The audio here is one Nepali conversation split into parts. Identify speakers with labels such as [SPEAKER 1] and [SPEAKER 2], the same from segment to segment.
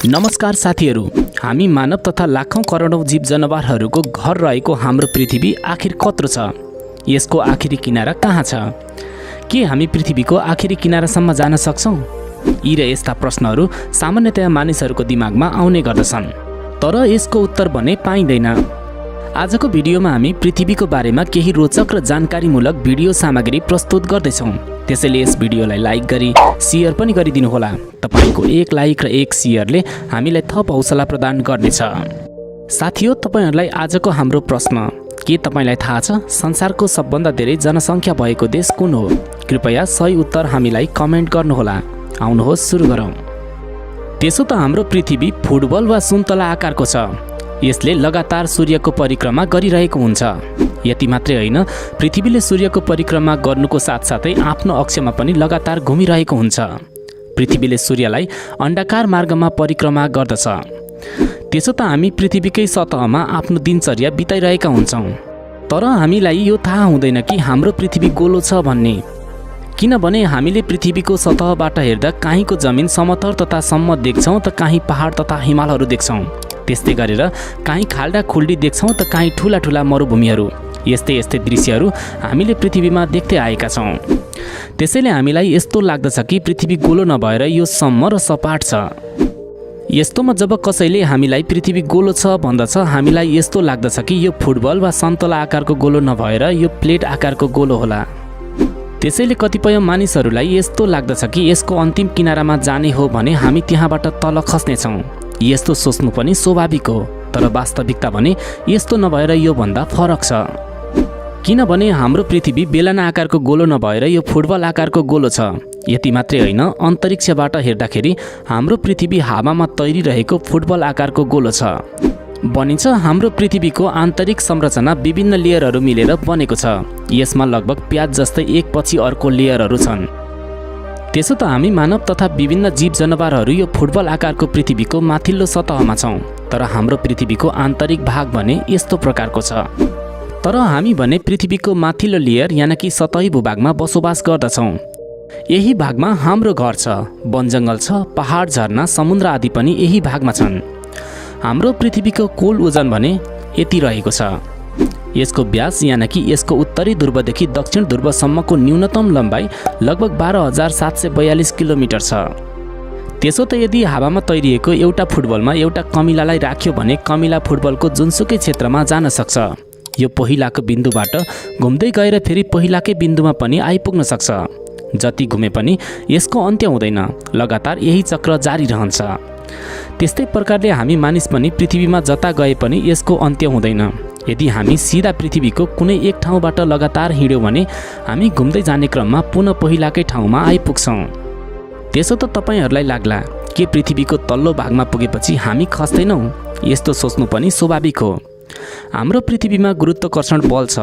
[SPEAKER 1] नमस्कार साथीहरू, हामी मानव तथा लाखौं करोडौं जीव जनावरहरूको घर रहेको हाम्रो पृथ्वी आखिर कत्रो छ? यसको आखिरी किनारा कहाँ छ? के हामी पृथ्वीको आखिरी किनारासम्म जान सक्छौं? यी र यस्ता प्रश्नहरू सामान्यतया मानिसहरूको दिमागमा आउने गर्दछन्, तर यसको उत्तर भने पाइँदैन। आजको भिडियोमा हामी पृथ्वीको बारेमा केही रोचक र जानकारीमूलक भिडियो सामग्री प्रस्तुत गर्दैछौँ। त्यसैले यस भिडियोलाई लाइक गरी शेयर पनि गरिदिनुहोला। तपाईको एक लाइक र एक शेयरले हामीलाई थप हौसला प्रदान गर्नेछ। साथीहो, तपाईहरुलाई आजको हाम्रो प्रश्न के तपाईलाई थाहा छ संसारको सबभन्दा धेरै जनसङ्ख्या भएको देश कुन हो? कृपया सही उत्तर हामीलाई कमेन्ट गर्नुहोला। आउनुहोस् सुरु गरौँ। त्यसो त हाम्रो पृथ्वी फुटबल वा सुन्तला आकारको छ। यसले लगातार सूर्यको परिक्रमा गरिरहेको हुन्छ। यति मात्रै होइन, पृथ्वीले सूर्यको परिक्रमा गर्नुको साथसाथै आफ्नो अक्षमा पनि लगातार घुमिरहेको हुन्छ। पृथ्वीले सूर्यलाई अण्डाकार मार्गमा परिक्रमा गर्दछ। त्यसो त हामी पृथ्वीकै सतहमा आफ्नो दिनचर्या बिताइरहेका हुन्छौँ, तर हामीलाई यो थाहा हुँदैन कि हाम्रो पृथ्वी गोलो छ भन्ने। किनभने हामीले पृथ्वीको सतहबाट हेर्दा काहीँको जमिन समतल तथा सम्म देख्छौँ त काहीँ पहाड तथा हिमालहरू देख्छौँ। त्यस्तै गरेर काहीँ खाल्डा खुल्डी देख्छौँ त काहीँ ठुला ठुला मरुभूमिहरू। यस्तै यस्तै दृश्यहरू हामीले पृथ्वीमा देख्दै आएका छौँ। त्यसैले हामीलाई यस्तो लाग्दछ कि पृथ्वी गोलो नभएर यो सम्म र सपाट छ। यस्तोमा जब कसैले हामीलाई पृथ्वी गोलो छ भन्दछ, हामीलाई यस्तो लाग्दछ कि यो फुटबल वा सन्तला आकारको गोलो नभएर यो प्लेट आकारको गोलो होला। त्यसैले कतिपय मानिसहरूलाई यस्तो लाग्दछ कि यसको अन्तिम किनारामा जाने हो भने हामी त्यहाँबाट तल खस्नेछौँ। यस्तो सोच्नु पनि स्वाभाविक हो, तर वास्तविकता भने यस्तो नभएर यो भन्दा फरक छ। किनभने हाम्रो पृथ्वी बेलना आकारको गोलो नभएर यो फुटबल आकारको गोलो छ। यति मात्रै होइन, अन्तरिक्षबाट हेर्दाखेरि हाम्रो पृथ्वी हावामा तैरिरहेको फुटबल आकारको गोलो छ। भनिन्छ हाम्रो पृथ्वीको आन्तरिक संरचना विभिन्न लेयरहरू मिलेर बनेको छ। यसमा लगभग प्याज जस्तै एकपछि अर्को लेयरहरू छन्। त्यसो त हामी मानव तथा विभिन्न जीव जनावरहरू यो फुटबल आकारको पृथ्वीको माथिल्लो सतहमा छौँ, तर हाम्रो पृथ्वीको आन्तरिक भाग भने यस्तो प्रकारको छ। तर हामी भने पृथ्वीको माथिल्लो लेयर यानि कि सतही भूभागमा बसोबास गर्दछौँ। यही भागमा हाम्रो घर छ, वनजङ्गल छ, पहाड, झरना, समुद्र आदि पनि यही भागमा छन्। हाम्रो पृथ्वीको कुल ओजन भने यति रहेको छ। यसको व्यास यानि कि यसको उत्तरी ध्रुवदेखि दक्षिण ध्रुवसम्मको न्यूनतम लम्बाइ लगभग 12,742 किलोमिटर छ। त्यसो त यदि हावामा तैरिएको एउटा फुटबलमा एउटा कमिलालाई राख्यो भने कमिला फुटबलको जुनसुकै क्षेत्रमा जान सक्छ। यो पहिलाको बिन्दुबाट घुम्दै गएर फेरि पहिलाकै बिन्दुमा पनि आइपुग्न सक्छ। जति घुमे पनि यसको अन्त्य हुँदैन, लगातार यही चक्र जारी रहन्छ। त्यस्तै प्रकारले हामी मानिस पनि पृथ्वीमा जता गए पनि यसको अन्त्य हुँदैन। यदि हामी सिधा पृथ्वीको कुनै एक ठाउँबाट लगातार हिँड्यौँ भने हामी घुम्दै जाने क्रममा पुनः पहिलाकै ठाउँमा आइपुग्छौँ। त्यसो त तपाईहरूलाई लाग्ला के पृथ्वीको तल्लो भागमा पुगेपछि हामी खस्दैनौँ? यस्तो सोच्नु पनि स्वाभाविक हो। हाम्रो पृथ्वीमा गुरुत्वाकर्षण बल छ।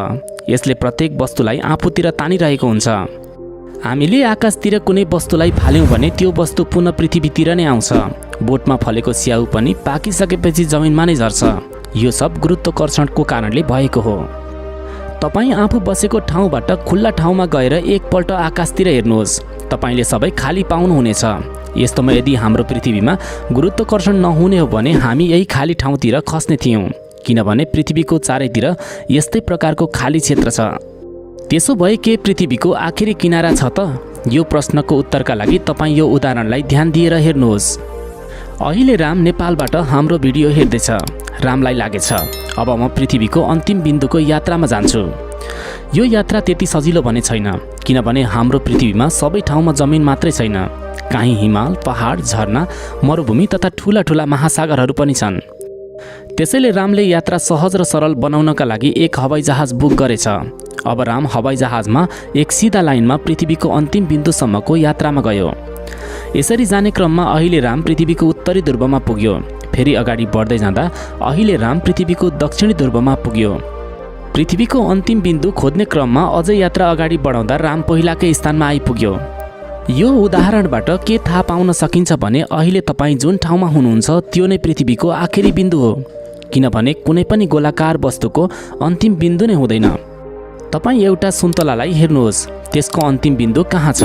[SPEAKER 1] यसले प्रत्येक वस्तुलाई आफूतिर तानिरहेको हुन्छ। हामीले आकाशतिर कुनै वस्तुलाई फाल्यौँ भने त्यो वस्तु पुनः पृथ्वीतिर नै आउँछ। बोटमा फलेको स्याउ पनि पाकिसकेपछि जमिनमा नै झर्छ। यो सब गुरुत्वाकर्षणको कारणले भएको हो। तपाईँ आफू बसेको ठाउँबाट खुल्ला ठाउँमा गएर एकपल्ट आकाशतिर हेर्नुहोस्, तपाईँले सबै खाली पाउनुहुनेछ। यस्तोमा यदि हाम्रो पृथ्वीमा गुरुत्वाकर्षण नहुने हो भने हामी यही खाली ठाउँतिर खस्ने थियौँ, किनभने पृथ्वीको चारैतिर यस्तै प्रकारको खाली क्षेत्र छ। त्यसो भए के पृथ्वीको आखिरी किनारा छ त? यो प्रश्नको उत्तरका लागि तपाईँ यो उदाहरणलाई ध्यान दिएर हेर्नुहोस्। अहिले राम नेपालबाट हाम्रो भिडियो हेर्दैछ। रामलाई लागेछ, अब म पृथ्वीको अन्तिम बिन्दुको यात्रामा जान्छु। यो यात्रा त्यति सजिलो भने छैन, किनभने हाम्रो पृथ्वीमा सबै ठाउँमा जमिन मात्रै छैन। काहीँ हिमाल, पहाड, झरना, मरुभूमि तथा ठुला ठुला महासागरहरू पनि छन्। त्यसैले रामले यात्रा सहज र सरल बनाउनका लागि एक हवाईजहाज बुक गरेछ। अब राम हवाईजहाजमा एक सिधा लाइनमा पृथ्वीको अन्तिम बिन्दुसम्मको यात्रामा गयो। यसरी जाने क्रममा अहिले राम पृथ्वीको उत्तरी ध्रुवमा पुग्यो। फेरि अगाडि बढ्दै जाँदा अहिले राम पृथ्वीको दक्षिणी ध्रुवमा पुग्यो। पृथ्वीको अन्तिम बिन्दु खोज्ने क्रममा अझै यात्रा अगाडि बढाउँदा राम पहिलाकै स्थानमा आइपुग्यो। यो उदाहरणबाट के थाहा पाउन सकिन्छ भने अहिले तपाईँ जुन ठाउँमा हुनुहुन्छ त्यो नै पृथ्वीको आखिरी बिन्दु हो, किनभने कुनै पनि गोलाकार वस्तुको अन्तिम बिन्दु नै हुँदैन। तपाईँ एउटा सुन्तलालाई हेर्नुहोस्, त्यसको अन्तिम बिन्दु कहाँ छ?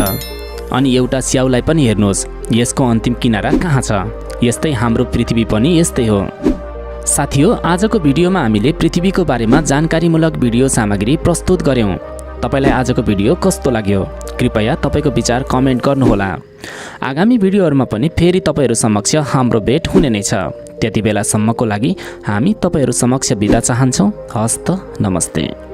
[SPEAKER 1] अनि एउटा स्याउलाई पनि हेर्नुहोस्, यसको अन्तिम किनारा कहाँ छ। यस्तै हाम्रो पृथ्वी पनि यस्तै हो। साथीहो, आजको भिडियोमा हामीले पृथ्वीको बारेमा जानकारीमूलक भिडियो सामग्री प्रस्तुत गर्यौँ। तपाईलाई आजको भिडियो कस्तो लाग्यो? कृपया तपाईको विचार कमेन्ट गर्नुहोला। आगामी भिडियोहरूमा पनि फेरि तपाईहरू समक्ष हाम्रो भेट हुने नै छ। त्यति बेलासम्मको लागि हामी तपाईहरू समक्ष बिदा चाहन्छौँ। हस्त नमस्ते।